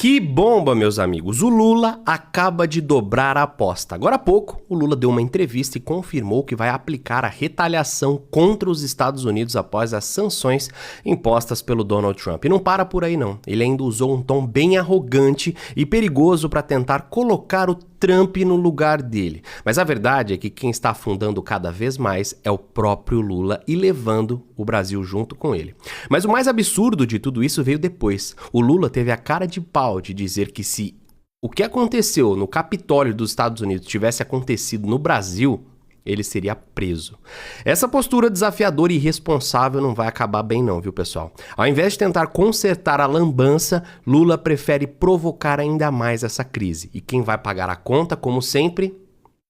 Que bomba, meus amigos! O Lula acaba de dobrar a aposta. Agora há pouco, o Lula deu uma entrevista e confirmou que vai aplicar a retaliação contra os Estados Unidos após as sanções impostas pelo Donald Trump. E não para por aí não. Ele ainda usou um tom bem arrogante e perigoso para tentar colocar o Trump no lugar dele. Mas a verdade é que quem está afundando cada vez mais é o próprio Lula e levando o Brasil junto com ele. Mas o mais absurdo de tudo isso veio depois. O Lula teve a cara de pau de dizer que se o que aconteceu no Capitólio dos Estados Unidos tivesse acontecido no Brasil, ele seria preso. Essa postura desafiadora e irresponsável não vai acabar bem não, viu, pessoal? Ao invés de tentar consertar a lambança, Lula prefere provocar ainda mais essa crise. E quem vai pagar a conta, como sempre?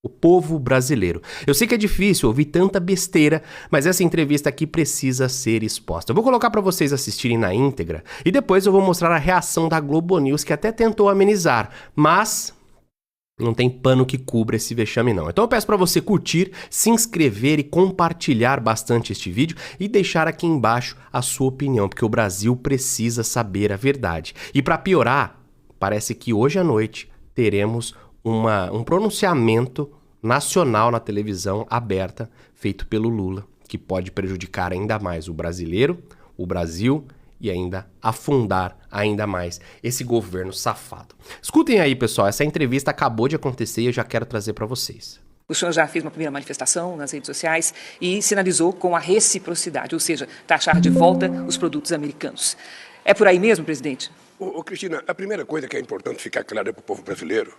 O povo brasileiro. Eu sei que é difícil ouvir tanta besteira, mas essa entrevista aqui precisa ser exposta. Eu vou colocar para vocês assistirem na íntegra e depois eu vou mostrar a reação da Globo News, que até tentou amenizar, mas não tem pano que cubra esse vexame não. Então eu peço para você curtir, se inscrever e compartilhar bastante este vídeo e deixar aqui embaixo a sua opinião, porque o Brasil precisa saber a verdade. E para piorar, parece que hoje à noite teremos um pronunciamento nacional na televisão aberta feito pelo Lula, que pode prejudicar ainda mais o brasileiro, o Brasil e ainda afundar ainda mais esse governo safado. Escutem aí, pessoal, essa entrevista acabou de acontecer e eu já quero trazer para vocês. O senhor já fez uma primeira manifestação nas redes sociais e sinalizou com a reciprocidade, ou seja, taxar de volta os produtos americanos. É por aí mesmo, presidente? Cristina, a primeira coisa que é importante ficar clara para o povo brasileiro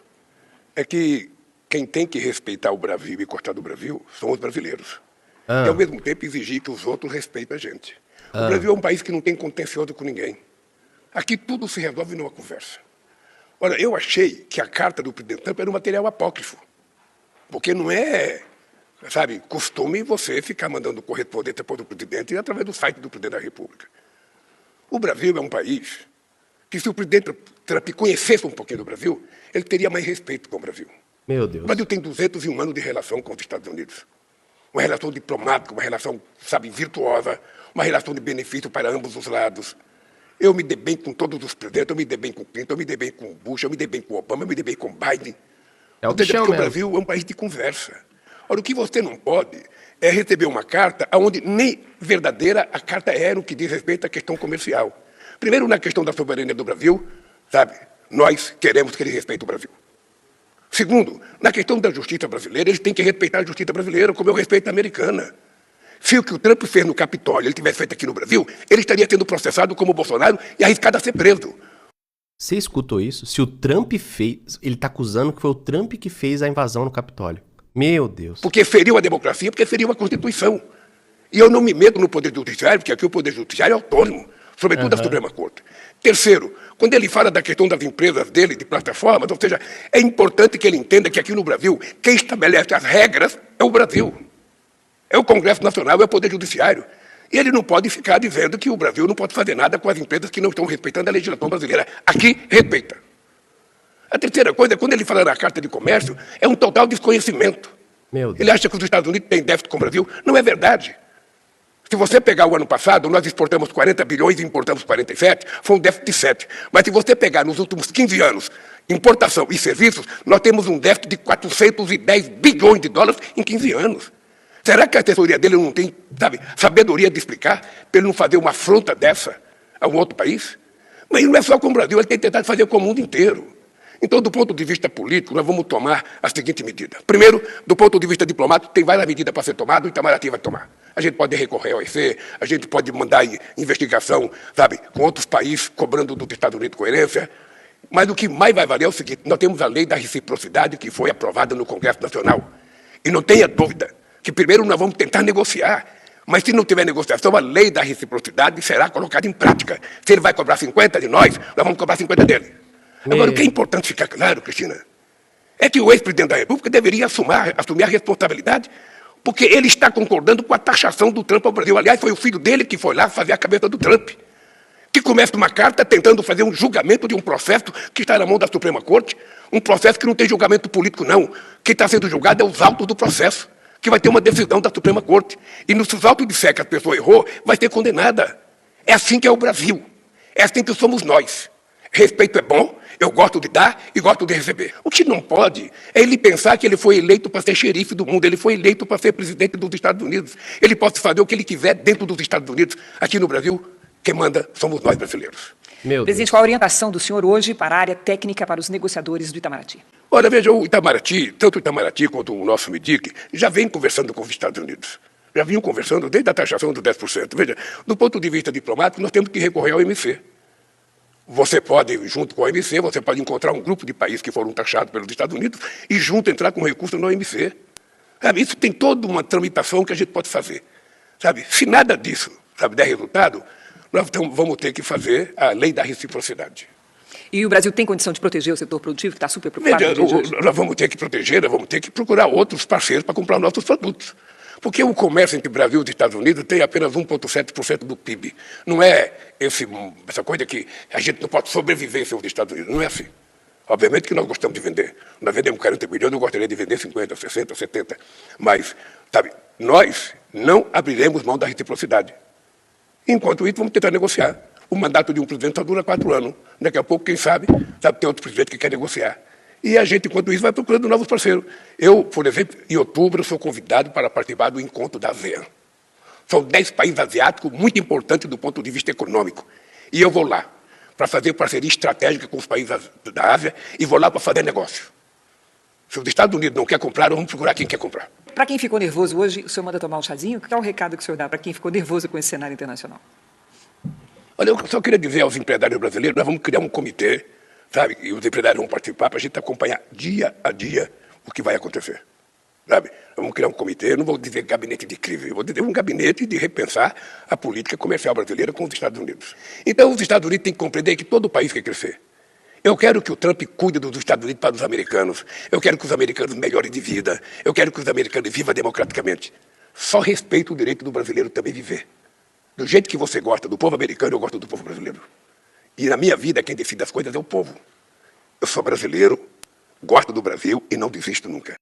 é que quem tem que respeitar o Brasil e cortar do Brasil são os brasileiros. E, ao mesmo tempo, exigir que os outros respeitem a gente. O Brasil é um país que não tem contencioso com ninguém. Aqui tudo se resolve numa conversa. Olha, eu achei que a carta do presidente Trump era um material apócrifo. Porque não é, sabe, costume você ficar mandando correspondência para o presidente através do site do presidente da República. O Brasil é um país que, se o presidente Trump conhecesse um pouquinho do Brasil, ele teria mais respeito com o Brasil. Meu Deus. O Brasil tem 201 anos de relação com os Estados Unidos. Uma relação diplomática, uma relação, sabe, virtuosa, uma relação de benefício para ambos os lados. Eu me dei bem com todos os presidentes, eu me dei bem com o Clinton, eu me dei bem com o Bush, eu me dei bem com o Obama, eu me dei bem com o Biden. É o que chama porque o Brasil é um país de conversa. Ora, o que você não pode é receber uma carta onde nem verdadeira a carta é no que diz respeito à questão comercial. Primeiro, na questão da soberania do Brasil, sabe, nós queremos que ele respeite o Brasil. Segundo, na questão da justiça brasileira, eles têm que respeitar a justiça brasileira, como eu respeito a americana. Se o que o Trump fez no Capitólio ele tivesse feito aqui no Brasil, ele estaria sendo processado como o Bolsonaro e arriscado a ser preso. Você escutou isso? Se o Trump fez... Ele está acusando que foi o Trump que fez a invasão no Capitólio. Meu Deus. Porque feriu a democracia, porque feriu a Constituição. E eu não me meto no Poder Judiciário, porque aqui o Poder Judiciário é autônomo, sobretudo a Suprema Corte. Terceiro, quando ele fala da questão das empresas dele, de plataformas, ou seja, é importante que ele entenda que aqui no Brasil, quem estabelece as regras é o Brasil. É o Congresso Nacional, é o Poder Judiciário. E ele não pode ficar dizendo que o Brasil não pode fazer nada com as empresas que não estão respeitando a legislação brasileira. Aqui, respeita. A terceira coisa, quando ele fala na Carta de Comércio, é um total desconhecimento. Meu Deus. Ele acha que os Estados Unidos têm déficit com o Brasil. Não é verdade. Se você pegar o ano passado, nós exportamos 40 bilhões e importamos 47, foi um déficit de 7. Mas se você pegar nos últimos 15 anos, importação e serviços, nós temos um déficit de 410 bilhões de dólares em 15 anos. Será que a assessoria dele não tem, sabe, sabedoria de explicar para ele não fazer uma afronta dessa a um outro país? Mas não é só com o Brasil, ele tem tentado fazer com o mundo inteiro. Então, do ponto de vista político, nós vamos tomar a seguinte medida. Primeiro, do ponto de vista diplomático, tem várias medidas para ser tomadas, o Itamaraty vai tomar. A gente pode recorrer ao OEC, a gente pode mandar investigação, sabe, com outros países, cobrando dos Estados Unidos coerência. Mas o que mais vai valer é o seguinte, nós temos a lei da reciprocidade que foi aprovada no Congresso Nacional. E não tenha dúvida que primeiro nós vamos tentar negociar. Mas se não tiver negociação, a lei da reciprocidade será colocada em prática. Se ele vai cobrar 50 de nós vamos cobrar 50 dele. Agora, o que é importante ficar claro, Cristina, é que o ex-presidente da República deveria assumir a responsabilidade, porque ele está concordando com a taxação do Trump ao Brasil. Aliás, foi o filho dele que foi lá fazer a cabeça do Trump, que começa uma carta tentando fazer um julgamento de um processo que está na mão da Suprema Corte, um processo que não tem julgamento político, não. Quem está sendo julgado é os autos do processo, que vai ter uma decisão da Suprema Corte. E no autos disser que a pessoa errou, vai ser condenada. É assim que é o Brasil. É assim que somos nós. Respeito é bom, eu gosto de dar e gosto de receber. O que não pode é ele pensar que ele foi eleito para ser xerife do mundo, ele foi eleito para ser presidente dos Estados Unidos. Ele pode fazer o que ele quiser dentro dos Estados Unidos. Aqui no Brasil, quem manda somos nós brasileiros. Presidente, qual a orientação do senhor hoje para a área técnica para os negociadores do Itamaraty? Olha, veja, o Itamaraty, tanto o Itamaraty quanto o nosso MDIC, já vem conversando com os Estados Unidos. Já vinham conversando desde a taxação dos 10%. Veja, do ponto de vista diplomático, nós temos que recorrer ao OMC. Você pode, junto com a OMC, você pode encontrar um grupo de países que foram taxados pelos Estados Unidos e junto entrar com recurso no OMC. Sabe, isso tem toda uma tramitação que a gente pode fazer. Sabe, se nada disso, sabe, der resultado, nós vamos ter que fazer a lei da reciprocidade. E o Brasil tem condição de proteger o setor produtivo, que está super preocupado? Nós vamos ter que proteger, nós vamos ter que procurar outros parceiros para comprar nossos produtos. Porque o comércio entre o Brasil e os Estados Unidos tem apenas 1,7% do PIB. Não é essa coisa que a gente não pode sobreviver sem os Estados Unidos. Não é assim. Obviamente que nós gostamos de vender. Nós vendemos 40 milhões, eu gostaria de vender 50, 60, 70. Mas, sabe, nós não abriremos mão da reciprocidade. Enquanto isso, vamos tentar negociar. O mandato de um presidente só dura 4 anos. Daqui a pouco, quem sabe tem outro presidente que quer negociar. E a gente, enquanto isso, vai procurando novos parceiros. Eu, por exemplo, em outubro, sou convidado para participar do encontro da ASEAN. São 10 países asiáticos muito importantes do ponto de vista econômico. E eu vou lá para fazer parceria estratégica com os países da Ásia e vou lá para fazer negócio. Se os Estados Unidos não quer comprar, vamos procurar quem quer comprar. Para quem ficou nervoso hoje, o senhor manda tomar um chazinho? Qual é o recado que o senhor dá para quem ficou nervoso com esse cenário internacional? Olha, eu só queria dizer aos empresários brasileiros, nós vamos criar um comitê, sabe? E os empresários vão participar para a gente acompanhar dia a dia o que vai acontecer. Sabe? Vamos criar um comitê, não vou dizer gabinete de crise, eu vou dizer um gabinete de repensar a política comercial brasileira com os Estados Unidos. Então, os Estados Unidos têm que compreender que todo país quer crescer. Eu quero que o Trump cuide dos Estados Unidos para os americanos. Eu quero que os americanos melhorem de vida. Eu quero que os americanos vivam democraticamente. Só respeito o direito do brasileiro também viver. Do jeito que você gosta do povo americano, eu gosto do povo brasileiro. E na minha vida, quem decide as coisas é o povo. Eu sou brasileiro, gosto do Brasil e não desisto nunca.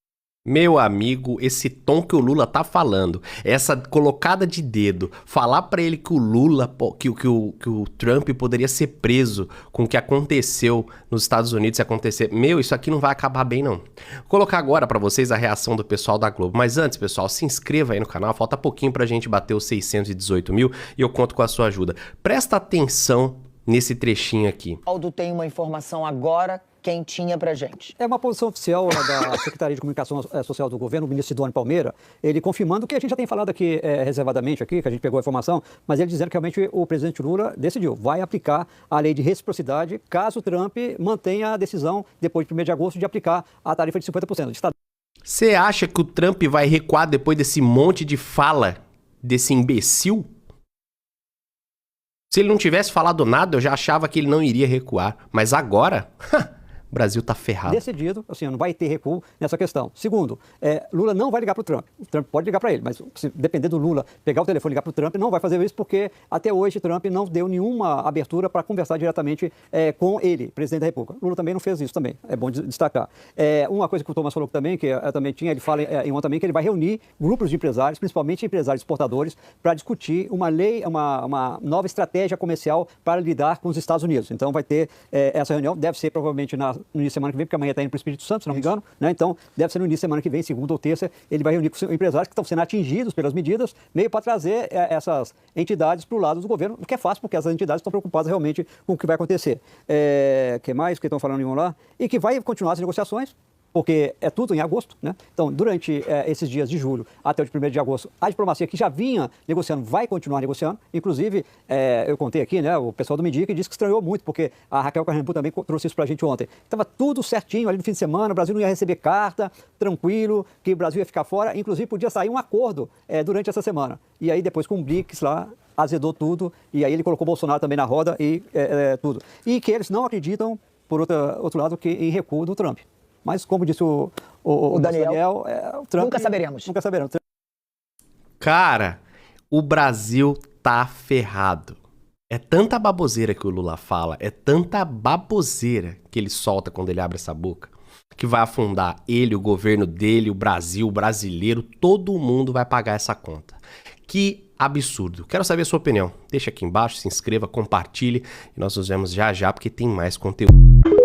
Meu amigo, esse tom que o Lula tá falando, essa colocada de dedo, falar pra ele que o Lula, que o Trump poderia ser preso com o que aconteceu nos Estados Unidos se acontecer. Meu, isso aqui não vai acabar bem, não. Vou colocar agora pra vocês a reação do pessoal da Globo. Mas antes, pessoal, se inscreva aí no canal, falta pouquinho pra gente bater os 618 mil e eu conto com a sua ajuda. Presta atenção nesse trechinho aqui. Aldo tem uma informação agora quentinha pra gente. É uma posição oficial da Secretaria de Comunicação Social do Governo, o ministro Sidônio Palmeira, ele confirmando o que a gente já tem falado aqui reservadamente, aqui, que a gente pegou a informação, mas ele dizendo que realmente o presidente Lula decidiu, vai aplicar a lei de reciprocidade caso o Trump mantenha a decisão, depois de 1º de agosto, de aplicar a tarifa de 50%. Você acha que o Trump vai recuar depois desse monte de fala desse imbecil? Se ele não tivesse falado nada, eu já achava que ele não iria recuar. Mas agora, o Brasil tá ferrado. Decidido, assim, não vai ter recuo nessa questão. Segundo, Lula não vai ligar para o Trump. O Trump pode ligar para ele, mas se depender do Lula pegar o telefone e ligar para o Trump, não vai fazer isso porque até hoje Trump não deu nenhuma abertura para conversar diretamente com ele, presidente da República. Lula também não fez isso também, é bom destacar. Uma coisa que o Thomas falou também, que eu também tinha, ele fala em ontem também, que ele vai reunir grupos de empresários, principalmente empresários exportadores, para discutir uma lei, uma nova estratégia comercial para lidar com os Estados Unidos. Então vai ter essa reunião, deve ser provavelmente no início de semana que vem, porque amanhã está indo para o Espírito Santo, se não me engano, né? Então deve ser no início de semana que vem, segunda ou terça, ele vai reunir com os empresários que estão sendo atingidos pelas medidas, meio para trazer essas entidades para o lado do governo, o que é fácil, porque essas entidades estão preocupadas realmente com o que vai acontecer. Que mais que estão falando em lá? E que vai continuar as negociações, porque é tudo em agosto, né? Então, durante esses dias de julho até o de 1º de agosto, a diplomacia que já vinha negociando vai continuar negociando. Inclusive, eu contei aqui, né? O pessoal do MDIC disse que estranhou muito, porque a Raquel Carrembu também trouxe isso pra gente ontem. Estava tudo certinho ali no fim de semana, o Brasil não ia receber carta, tranquilo, que o Brasil ia ficar fora. Inclusive, podia sair um acordo durante essa semana. E aí, depois, com o Blix lá, azedou tudo, e aí ele colocou o Bolsonaro também na roda e tudo. E que eles não acreditam, por outro lado, que em recuo do Trump. Mas, como disse o Daniel, o Trump... Nunca saberemos. Nunca saberemos. Cara, o Brasil tá ferrado. É tanta baboseira que o Lula fala, é tanta baboseira que ele solta quando ele abre essa boca, que vai afundar ele, o governo dele, o Brasil, o brasileiro, todo mundo vai pagar essa conta. Que absurdo. Quero saber a sua opinião. Deixa aqui embaixo, se inscreva, compartilhe e nós nos vemos já já porque tem mais conteúdo.